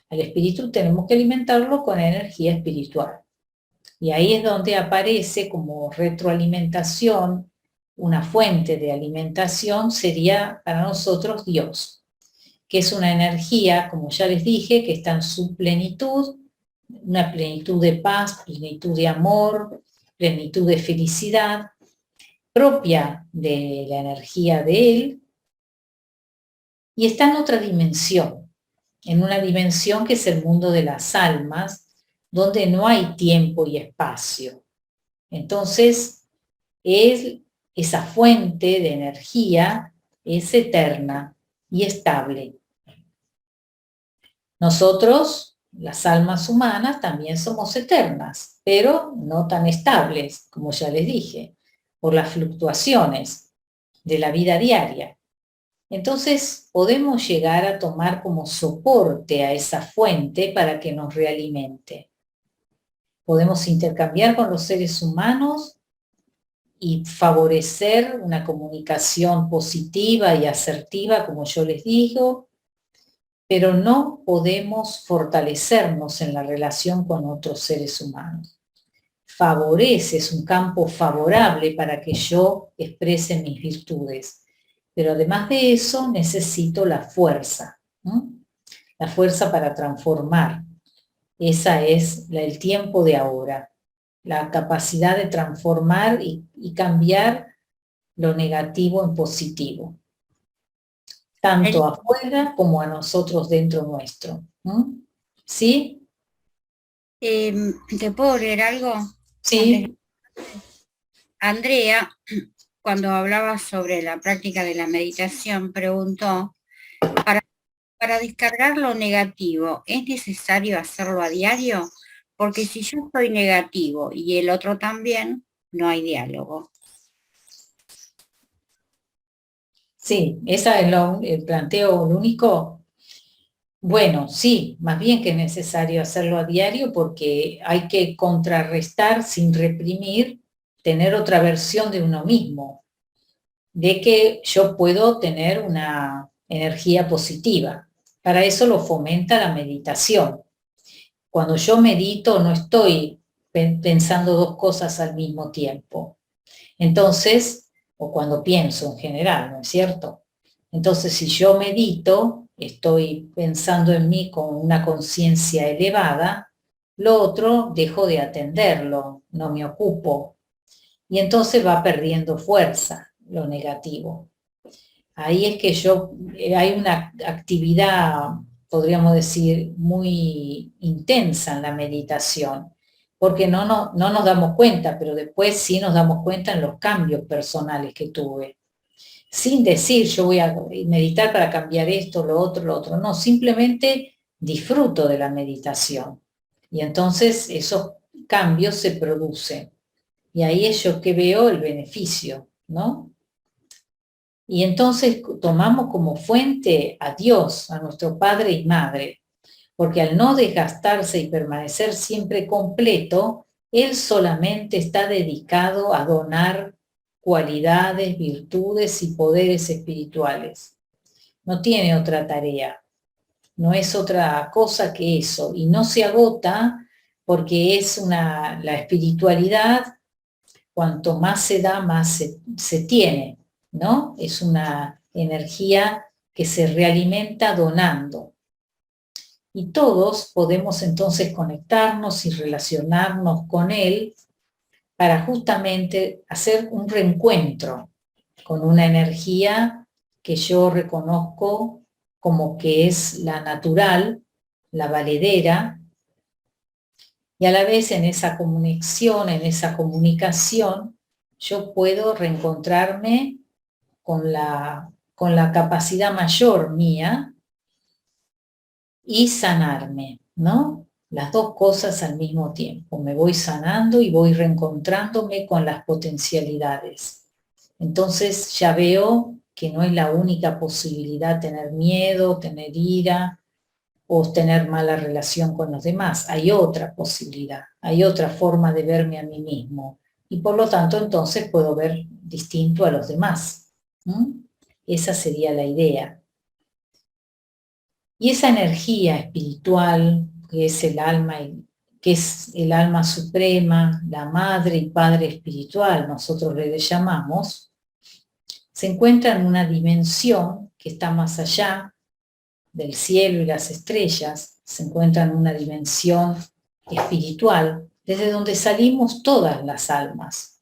Speaker 1: Al espíritu tenemos que alimentarlo con energía espiritual. Y ahí es donde aparece como retroalimentación una fuente de alimentación sería para nosotros Dios, que es una energía, como ya les dije, que está en su plenitud, una plenitud de paz, plenitud de amor, plenitud de felicidad, propia de la energía de Él, y está en otra dimensión, en una dimensión que es el mundo de las almas, donde no hay tiempo y espacio. Entonces, esa fuente de energía es eterna y estable. Nosotros, las almas humanas, también somos eternas, pero no tan estables, como ya les dije, por las fluctuaciones de la vida diaria. Entonces, podemos llegar a tomar como soporte a esa fuente para que nos realimente. Podemos intercambiar con los seres humanos y favorecer una comunicación positiva y asertiva, como yo les digo, pero no podemos fortalecernos en la relación con otros seres humanos. Favorece, es un campo favorable para que yo exprese mis virtudes, pero además de eso necesito la fuerza, ¿no? La fuerza para transformar. Esa es el tiempo de ahora, la capacidad de transformar y cambiar lo negativo en positivo, tanto afuera como a nosotros dentro nuestro. ¿Sí?
Speaker 2: ¿Te puedo leer algo?
Speaker 1: Sí.
Speaker 2: Andrea, cuando hablaba sobre la práctica de la meditación, preguntó, para descargar lo negativo, ¿es necesario hacerlo a diario? Porque si yo soy negativo y el otro también, no hay diálogo.
Speaker 1: Sí, esa es el planteo, lo único. Bueno, sí, más bien que es necesario hacerlo a diario porque hay que contrarrestar sin reprimir, tener otra versión de uno mismo, de que yo puedo tener una energía positiva. Para eso lo fomenta la meditación. Cuando yo medito no estoy pensando dos cosas al mismo tiempo. Entonces, o cuando pienso en general, ¿no es cierto? Entonces, si yo medito, estoy pensando en mí con una conciencia elevada, lo otro dejo de atenderlo, no me ocupo. Y entonces va perdiendo fuerza lo negativo. Ahí es que hay una actividad, podríamos decir, muy intensa en la meditación, porque no nos damos cuenta, pero después sí nos damos cuenta en los cambios personales que tuve. Sin decir, yo voy a meditar para cambiar esto, lo otro, no, simplemente disfruto de la meditación. Y entonces esos cambios se producen. Y ahí es yo que veo el beneficio, ¿no? Y entonces tomamos como fuente a Dios, a nuestro Padre y Madre, porque al no desgastarse y permanecer siempre completo, Él solamente está dedicado a donar cualidades, virtudes y poderes espirituales. No tiene otra tarea, no es otra cosa que eso, y no se agota porque es la espiritualidad, cuanto más se da, más se tiene, ¿no? Es una energía que se realimenta donando. Y todos podemos entonces conectarnos y relacionarnos con Él para justamente hacer un reencuentro con una energía que yo reconozco como que es la natural, la valedera, y a la vez en esa conexión, en esa comunicación, yo puedo reencontrarme con la capacidad mayor mía y sanarme, ¿no? Las dos cosas al mismo tiempo. Me voy sanando y voy reencontrándome con las potencialidades. Entonces ya veo que no es la única posibilidad tener miedo, tener ira o tener mala relación con los demás. Hay otra posibilidad, hay otra forma de verme a mí mismo. Y por lo tanto entonces puedo ver distinto a los demás. Esa sería la idea. Y esa energía espiritual, que es el alma, que es el alma suprema, la madre y padre espiritual, nosotros le llamamos, se encuentra en una dimensión que está más allá del cielo y las estrellas, se encuentra en una dimensión espiritual, desde donde salimos todas las almas.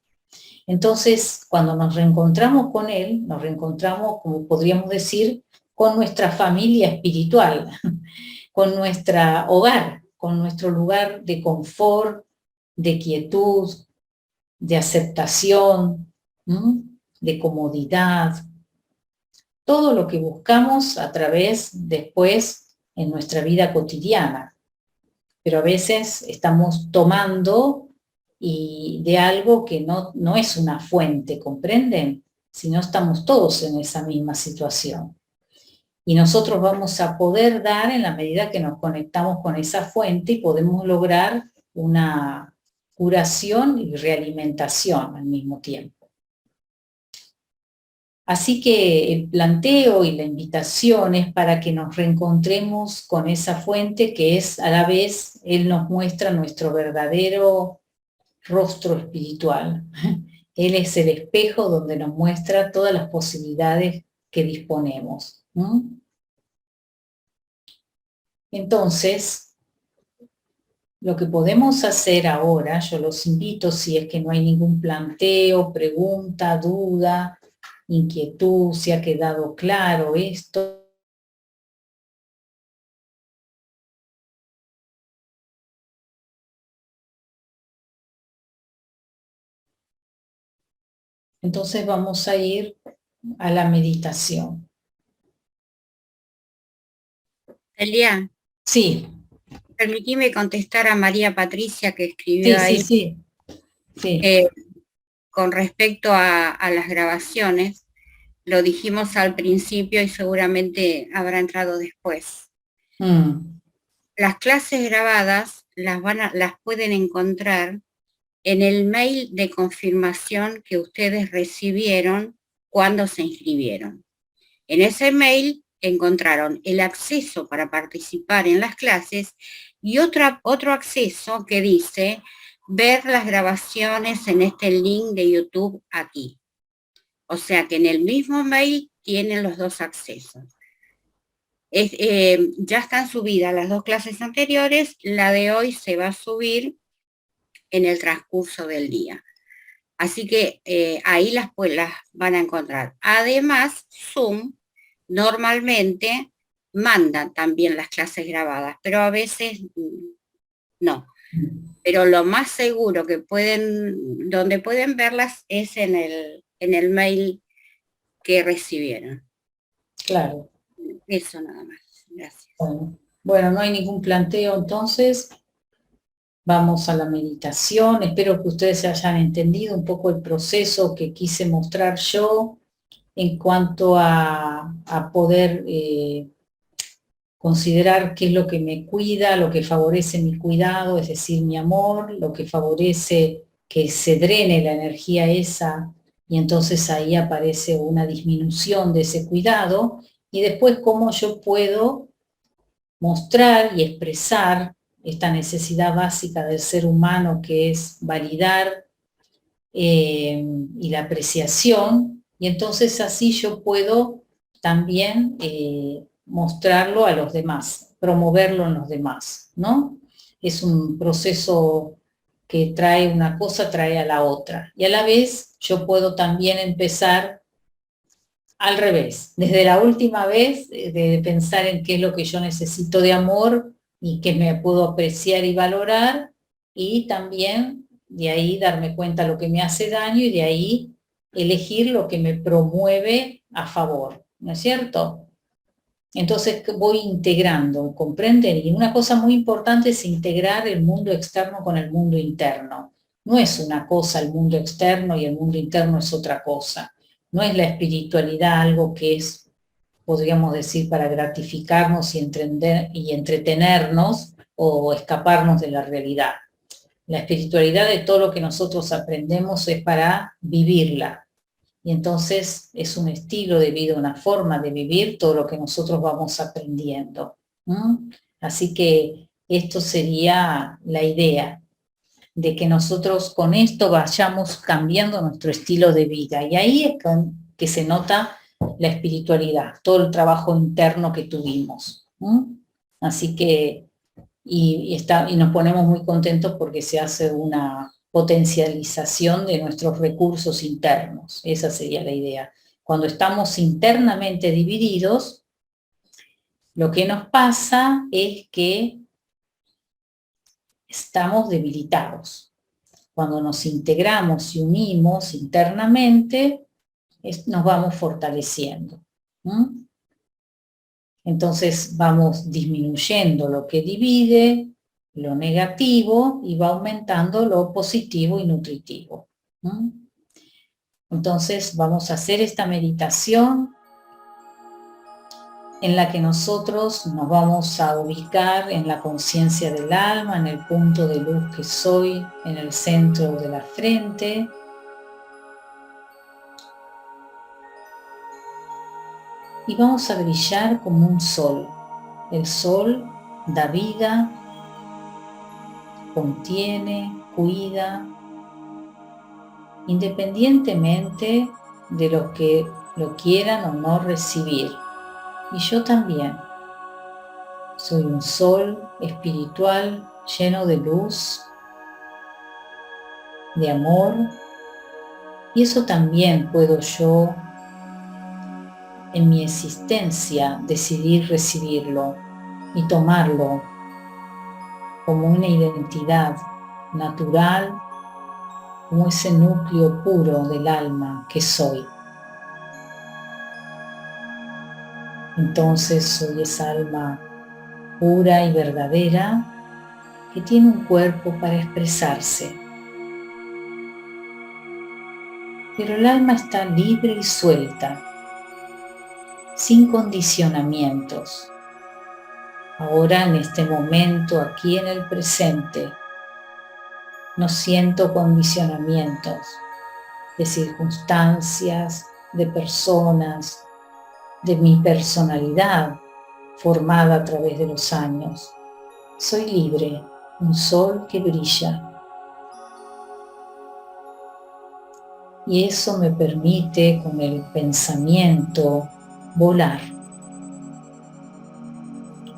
Speaker 1: Entonces, cuando nos reencontramos con él, nos reencontramos, como podríamos decir, con nuestra familia espiritual, con nuestro hogar, con nuestro lugar de confort, de quietud, de aceptación, de comodidad, todo lo que buscamos a través después en nuestra vida cotidiana. Pero a veces estamos tomando de algo que no es una fuente, ¿comprenden? Si no estamos todos en esa misma situación. Y nosotros vamos a poder dar en la medida que nos conectamos con esa fuente y podemos lograr una curación y realimentación al mismo tiempo. Así que el planteo y la invitación es para que nos reencontremos con esa fuente que es a la vez, él nos muestra nuestro verdadero rostro espiritual. Él es el espejo donde nos muestra todas las posibilidades que disponemos. Entonces, lo que podemos hacer ahora, yo los invito, si es que no hay ningún planteo, pregunta, duda, inquietud, si ha quedado claro esto. Entonces vamos a ir a la meditación.
Speaker 2: Elia,
Speaker 1: Sí.
Speaker 2: permitime contestar a María Patricia que escribió ahí.
Speaker 1: Sí.
Speaker 2: Con respecto a las grabaciones, lo dijimos al principio y seguramente habrá entrado después. Las clases grabadas las pueden encontrar en el mail de confirmación que ustedes recibieron cuando se inscribieron. En ese mail encontraron el acceso para participar en las clases y otro acceso que dice ver las grabaciones en este link de YouTube aquí. O sea que en el mismo mail tienen los dos accesos. Ya están subidas las dos clases anteriores, la de hoy se va a subir en el transcurso del día. Así que ahí las van a encontrar. Además, Zoom normalmente manda también las clases grabadas, pero a veces no. Pero lo más seguro que donde pueden verlas es en el mail que recibieron.
Speaker 1: Claro.
Speaker 2: Eso nada más. Gracias.
Speaker 1: Bueno, no hay ningún planteo entonces. Vamos a la meditación. Espero que ustedes hayan entendido un poco el proceso que quise mostrar yo en cuanto a poder considerar qué es lo que me cuida, lo que favorece mi cuidado, es decir, mi amor, lo que favorece que se drene la energía esa, y entonces ahí aparece una disminución de ese cuidado, y después cómo yo puedo mostrar y expresar esta necesidad básica del ser humano, que es validar y la apreciación, y entonces así yo puedo también mostrarlo a los demás, promoverlo en los demás, ¿no? Es un proceso que trae una cosa, trae a la otra, y a la vez yo puedo también empezar al revés, desde la última vez, de pensar en qué es lo que yo necesito de amor y que me puedo apreciar y valorar, y también de ahí darme cuenta lo que me hace daño y de ahí elegir lo que me promueve a favor, ¿no es cierto? Entonces voy integrando, ¿comprenden? Y una cosa muy importante es integrar el mundo externo con el mundo interno. No es una cosa el mundo externo y el mundo interno es otra cosa. No es la espiritualidad algo que es, podríamos decir, para gratificarnos y entretenernos o escaparnos de la realidad. La espiritualidad de todo lo que nosotros aprendemos es para vivirla. Y entonces es un estilo de vida, una forma de vivir todo lo que nosotros vamos aprendiendo. Así que esto sería la idea, de que nosotros con esto vayamos cambiando nuestro estilo de vida. Y ahí es que se nota la espiritualidad, todo el trabajo interno que tuvimos. Así que, y nos ponemos muy contentos porque se hace una potencialización de nuestros recursos internos. Esa sería la idea. Cuando estamos internamente divididos, lo que nos pasa es que estamos debilitados. Cuando nos integramos y unimos internamente, nos vamos fortaleciendo. Entonces vamos disminuyendo lo que divide, lo negativo, y va aumentando lo positivo y nutritivo. Entonces vamos a hacer esta meditación en la que nosotros nos vamos a ubicar en la conciencia del alma, en el punto de luz que soy, en el centro de la frente. Y vamos a brillar como un sol. El sol da vida, contiene, cuida, independientemente de los que lo quieran o no recibir. Y yo también. Soy un sol espiritual lleno de luz, de amor, y eso también puedo yo en mi existencia decidir recibirlo y tomarlo como una identidad natural, como ese núcleo puro del alma que soy. Entonces soy esa alma pura y verdadera que tiene un cuerpo para expresarse. Pero el alma está libre y suelta, sin condicionamientos. Ahora, en este momento, aquí en el presente, no siento condicionamientos de circunstancias, de personas, de mi personalidad formada a través de los años. Soy libre, un sol que brilla. Y eso me permite, con el pensamiento, volar.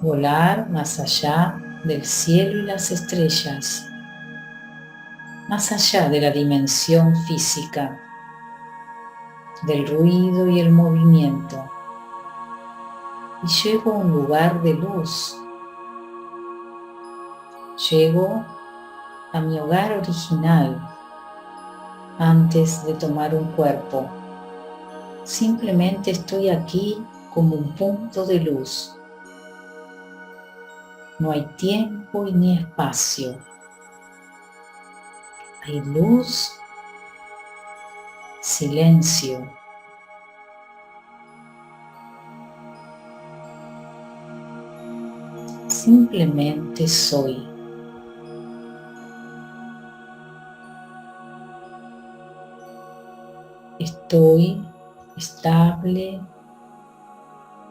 Speaker 1: Volar más allá del cielo y las estrellas, más allá de la dimensión física, del ruido y el movimiento. Y llego a un lugar de luz. Llego a mi hogar original antes de tomar un cuerpo. Simplemente estoy aquí como un punto de luz. No hay tiempo ni espacio. Hay luz, silencio. Simplemente soy. Estoy estable,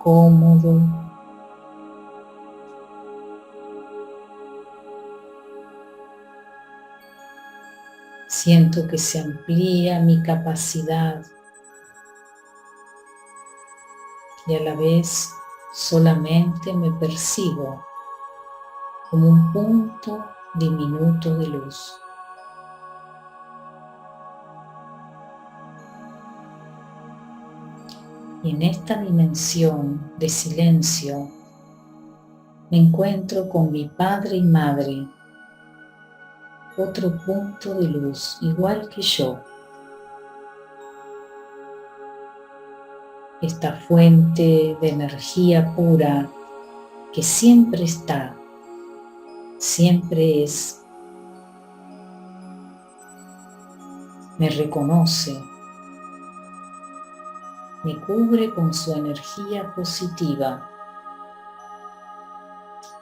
Speaker 1: cómodo. Siento que se amplía mi capacidad y a la vez solamente me percibo como un punto diminuto de luz. Y en esta dimensión de silencio me encuentro con mi padre y madre, otro punto de luz igual que yo. Esta fuente de energía pura que siempre está, siempre es, me reconoce, me cubre con su energía positiva.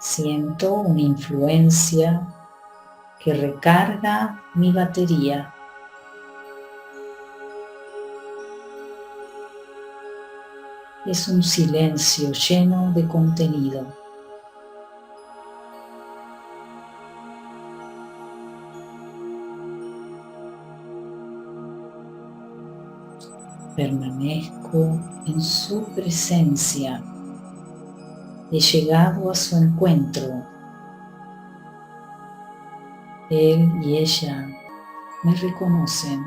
Speaker 1: Siento una influencia que recarga mi batería. Es un silencio lleno de contenido. Permanezco en su presencia. He llegado a su encuentro. Él y ella me reconocen.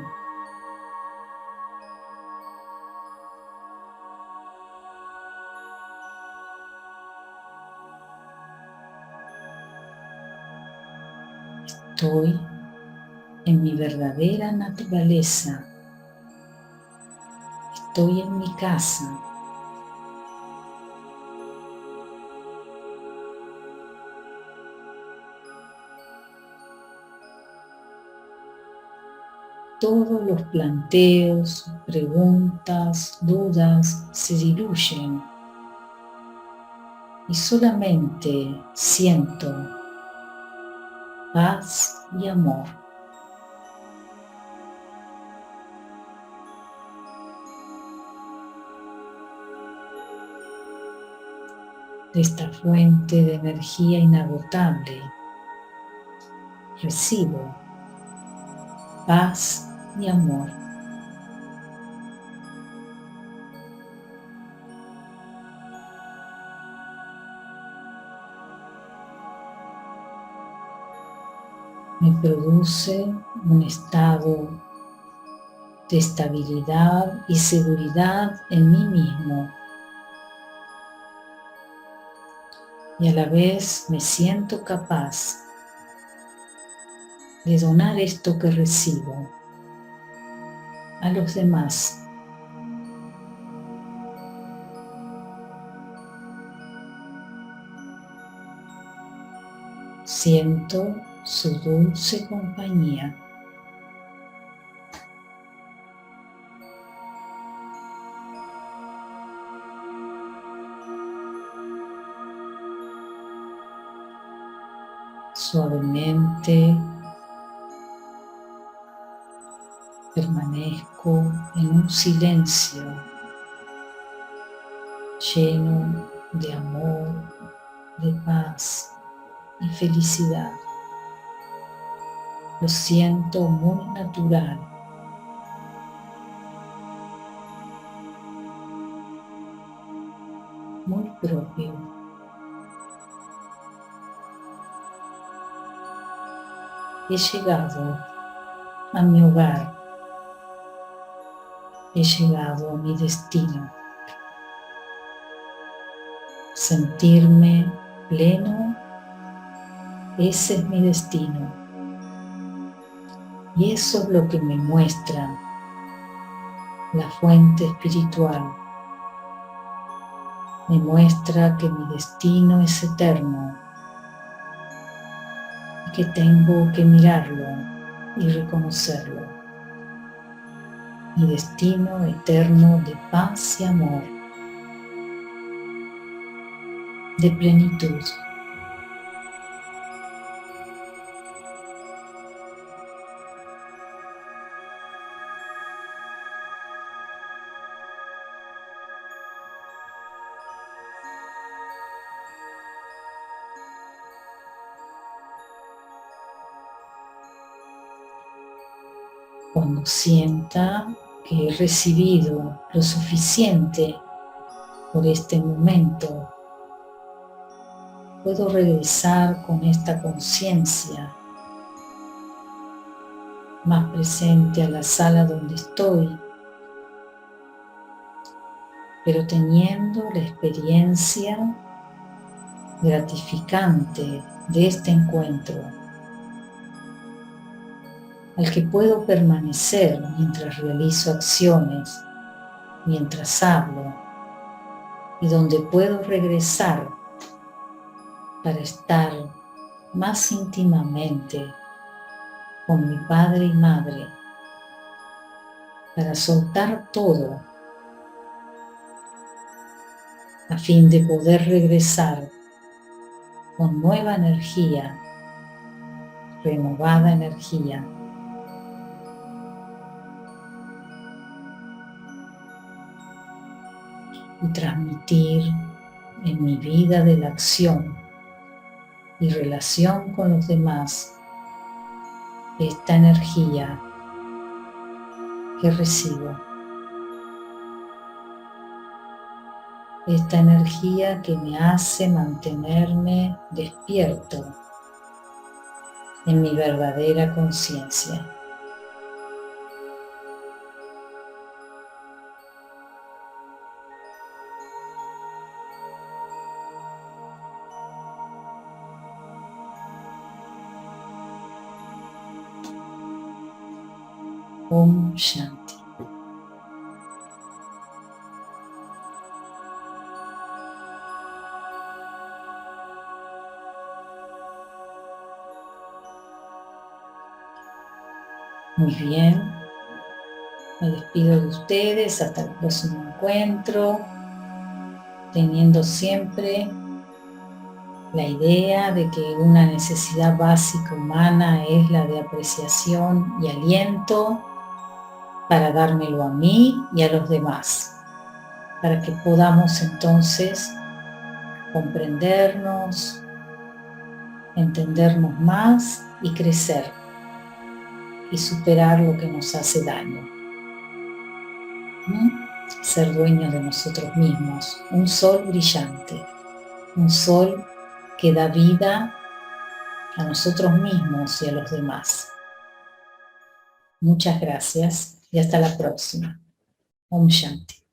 Speaker 1: Estoy en mi verdadera naturaleza. Estoy en mi casa. Todos los planteos, preguntas, dudas se diluyen y solamente siento paz y amor. De esta fuente de energía inagotable recibo paz y amor. Me produce un estado de estabilidad y seguridad en mí mismo. Y a la vez me siento capaz de donar esto que recibo a los demás. Siento su dulce compañía. Suavemente permanezco en un silencio lleno de amor, de paz y felicidad. Lo siento muy natural. Muy propio. He llegado a mi hogar. He llegado a mi destino. Sentirme pleno, ese es mi destino. Y eso es lo que me muestra la fuente espiritual. Me muestra que mi destino es eterno y que tengo que mirarlo y reconocerlo. Mi destino eterno de paz y amor, de plenitud. Cuando sienta que he recibido lo suficiente por este momento, puedo regresar con esta conciencia más presente a la sala donde estoy, pero teniendo la experiencia gratificante de este encuentro, al que puedo permanecer mientras realizo acciones, mientras hablo, y donde puedo regresar para estar más íntimamente con mi padre y madre, para soltar todo, a fin de poder regresar con nueva energía, renovada energía. Y transmitir en mi vida de la acción y relación con los demás esta energía que recibo. esta energía que me hace mantenerme despierto en mi verdadera conciencia. Om Shanti. Muy bien, me despido de ustedes hasta el próximo encuentro, teniendo siempre la idea de que una necesidad básica humana es la de apreciación y aliento para dármelo a mí y a los demás, para que podamos entonces comprendernos, entendernos más y crecer y superar lo que nos hace daño. Ser dueños de nosotros mismos, un sol brillante, un sol que da vida a nosotros mismos y a los demás. Muchas gracias y hasta la próxima. Om Shanti.